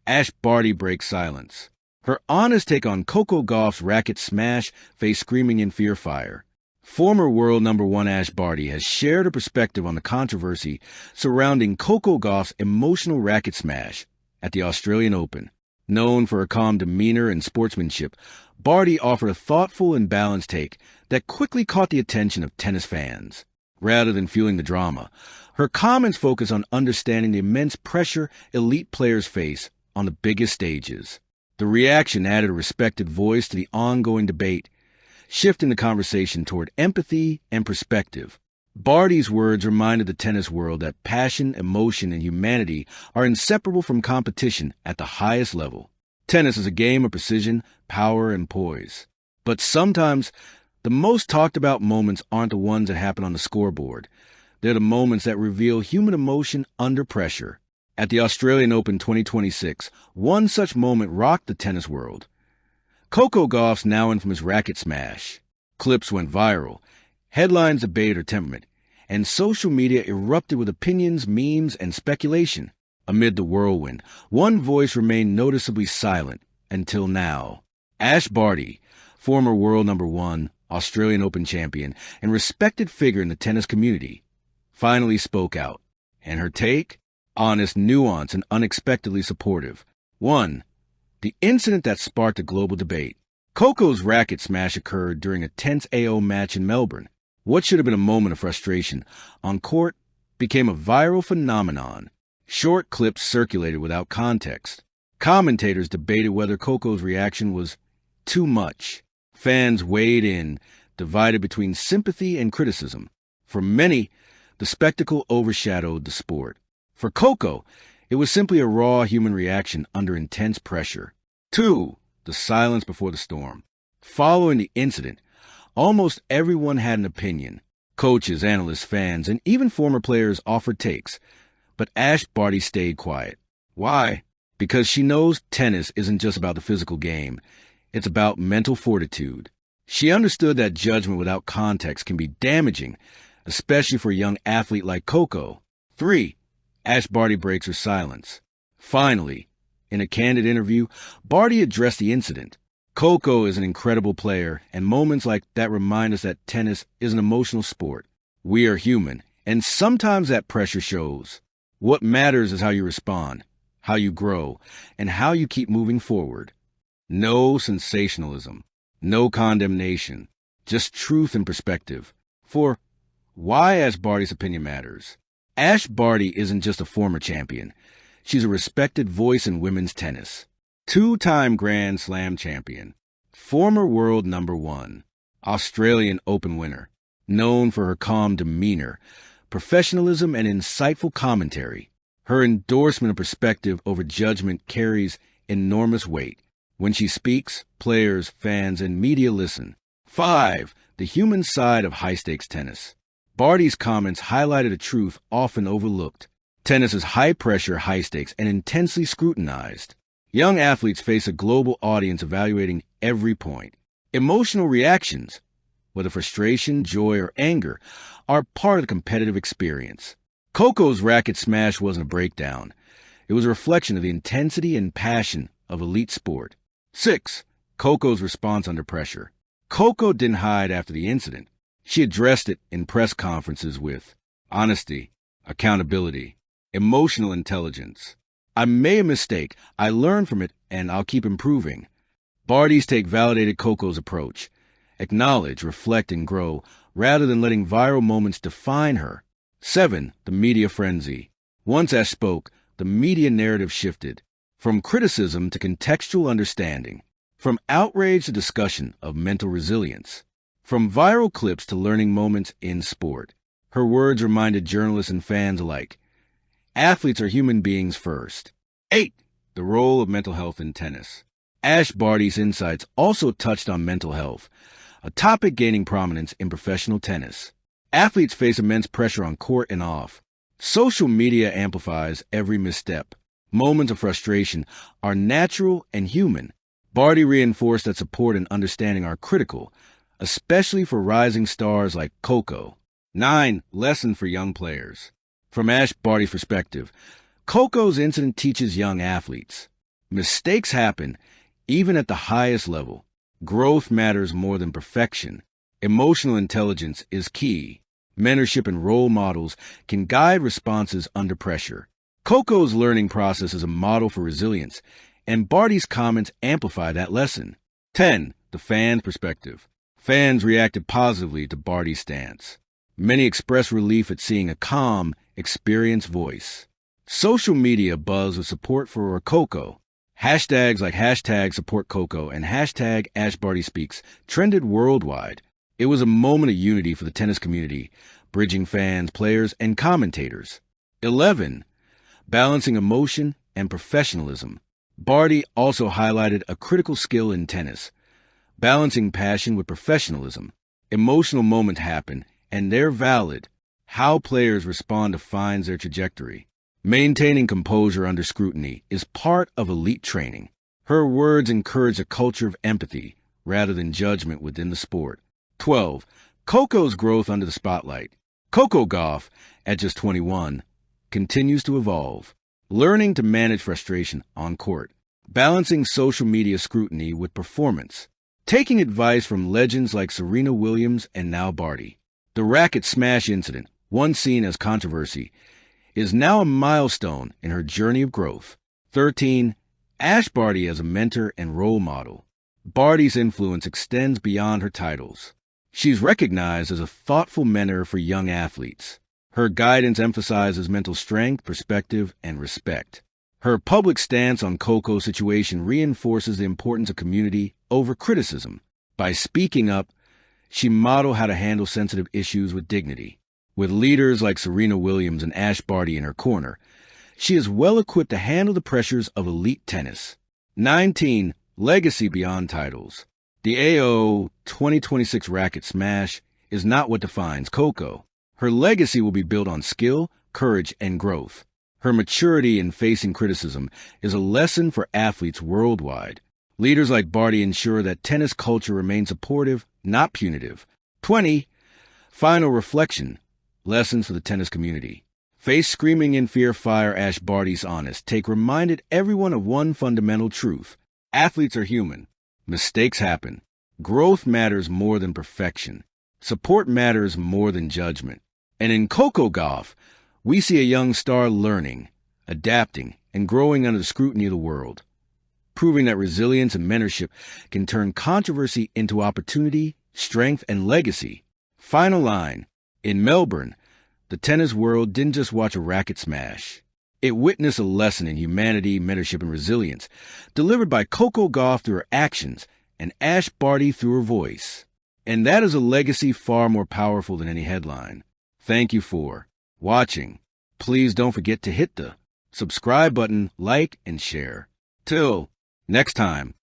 Ash Barty breaks silence. Her honest take on Coco Gauff's racket smash faced screaming in fear fire. Former world number one Ash Barty has shared her perspective on the controversy surrounding Coco Gauff's emotional racket smash at the Australian Open. Known for her calm demeanor and sportsmanship, Barty offered a thoughtful and balanced take that quickly caught the attention of tennis fans. Rather than fueling the drama, her comments focus on understanding the immense pressure elite players face on the biggest stages. The reaction added a respected voice to the ongoing debate, shifting the conversation toward empathy and perspective. Barty's words reminded the tennis world that passion, emotion, and humanity are inseparable from competition at the highest level. Tennis is a game of precision, power, and poise. But sometimes, the most talked about moments aren't the ones that happen on the scoreboard. They're the moments that reveal human emotion under pressure. At the Australian Open 2026, one such moment rocked the tennis world. Coco Gauff's now infamous racket smash. Clips went viral. Headlines debated her temperament, and social media erupted with opinions, memes, and speculation. Amid the whirlwind, one voice remained noticeably silent until now. Ash Barty, former world number one, Australian Open champion, and respected figure in the tennis community, finally spoke out. And her take? Honest, nuanced, and unexpectedly supportive. 1. The incident that sparked a global debate. Coco's racket smash occurred during a tense AO match in Melbourne. What should have been a moment of frustration on court became a viral phenomenon. Short clips circulated without context. Commentators debated whether Coco's reaction was too much. Fans weighed in, divided between sympathy and criticism. For many, the spectacle overshadowed the sport. For Coco, it was simply a raw human reaction under intense pressure. 2. The silence before the storm. Following the incident, almost everyone had an opinion. Coaches, analysts, fans, and even former players offered takes. But Ash Barty stayed quiet. Why? Because she knows tennis isn't just about the physical game. It's about mental fortitude. She understood that judgment without context can be damaging, especially for a young athlete like Coco. 3. Ash Barty breaks her silence. Finally, in a candid interview, Barty addressed the incident. Coco is an incredible player, and moments like that remind us that tennis is an emotional sport. We are human, and sometimes that pressure shows. What matters is how you respond, how you grow, and how you keep moving forward. No sensationalism, no condemnation, just truth and perspective. For why Ash Barty's opinion matters. Ash Barty isn't just a former champion. She's a respected voice in women's tennis. Two-time Grand Slam champion, former world number one, Australian Open winner, known for her calm demeanor, professionalism, and insightful commentary. Her endorsement of perspective over judgment carries enormous weight. When she speaks, players, fans, and media listen. 5. The human side of high-stakes tennis. Barty's comments highlighted a truth often overlooked. Tennis is high-pressure, high-stakes, and intensely scrutinized. Young athletes face a global audience evaluating every point. Emotional reactions, whether frustration, joy, or anger, are part of the competitive experience. Coco's racket smash wasn't a breakdown. It was a reflection of the intensity and passion of elite sport. 6. Coco's response under pressure. Coco didn't hide after the incident. She addressed it in press conferences with honesty, accountability, emotional intelligence. I made a mistake, I learned from it, and I'll keep improving. Barty's take validated Coco's approach. Acknowledge, reflect, and grow, rather than letting viral moments define her. 7. The media frenzy. Once Ash spoke, the media narrative shifted. From criticism to contextual understanding. From outrage to discussion of mental resilience. From viral clips to learning moments in sport. Her words reminded journalists and fans alike. Athletes are human beings first. 8. The role of mental health in tennis. Ash Barty's insights also touched on mental health, a topic gaining prominence in professional tennis. Athletes face immense pressure on court and off. Social media amplifies every misstep. Moments of frustration are natural and human. Barty reinforced that support and understanding are critical, especially for rising stars like Coco. 9. Lesson for young players. From Ash Barty's perspective, Coco's incident teaches young athletes. Mistakes happen, even at the highest level. Growth matters more than perfection. Emotional intelligence is key. Mentorship and role models can guide responses under pressure. Coco's learning process is a model for resilience, and Barty's comments amplify that lesson. 10. The fan perspective. Fans reacted positively to Barty's stance. Many expressed relief at seeing a calm, experienced voice. Social media buzzed with support for Coco. Hashtags like hashtag support Coco and hashtag #AskBartySpeaks trended worldwide. It was a moment of unity for the tennis community, bridging fans, players, and commentators. 11. Balancing emotion and professionalism. Barty also highlighted a critical skill in tennis, balancing passion with professionalism. Emotional moments happen, and they're valid. How players respond defines their trajectory. Maintaining composure under scrutiny is part of elite training. Her words encourage a culture of empathy rather than judgment within the sport. 12. Coco's growth under the spotlight. Coco Gauff, at just 21, continues to evolve, learning to manage frustration on court, balancing social media scrutiny with performance, taking advice from legends like Serena Williams and now Barty. The racket smash incident, once seen as controversy, is now a milestone in her journey of growth. 13. Barty as a mentor and role model. Barty's influence extends beyond her titles. She's recognized as a thoughtful mentor for young athletes. Her guidance emphasizes mental strength, perspective, and respect. Her public stance on Coco's situation reinforces the importance of community over criticism. By speaking up, she modeled how to handle sensitive issues with dignity. With leaders like Serena Williams and Barty in her corner, she is well equipped to handle the pressures of elite tennis. 19. Legacy beyond titles. The AO 2026 Racket Smash is not what defines Coco. Her legacy will be built on skill, courage, and growth. Her maturity in facing criticism is a lesson for athletes worldwide. Leaders like Barty ensure that tennis culture remains supportive, not punitive. 20. Final reflection. Lessons for the tennis community. Face screaming in fear, fire, Barty's honest take reminded everyone of one fundamental truth. Athletes are human. Mistakes happen. Growth matters more than perfection. Support matters more than judgment. And in Coco Gauff, we see a young star learning, adapting, and growing under the scrutiny of the world, proving that resilience and mentorship can turn controversy into opportunity, strength, and legacy. Final line. In Melbourne, the tennis world didn't just watch a racket smash. It witnessed a lesson in humanity, mentorship, and resilience, delivered by Coco Gauff through her actions and Barty through her voice. And that is a legacy far more powerful than any headline. Thank you for watching. Please don't forget to hit the subscribe button, like, and share. Till next time.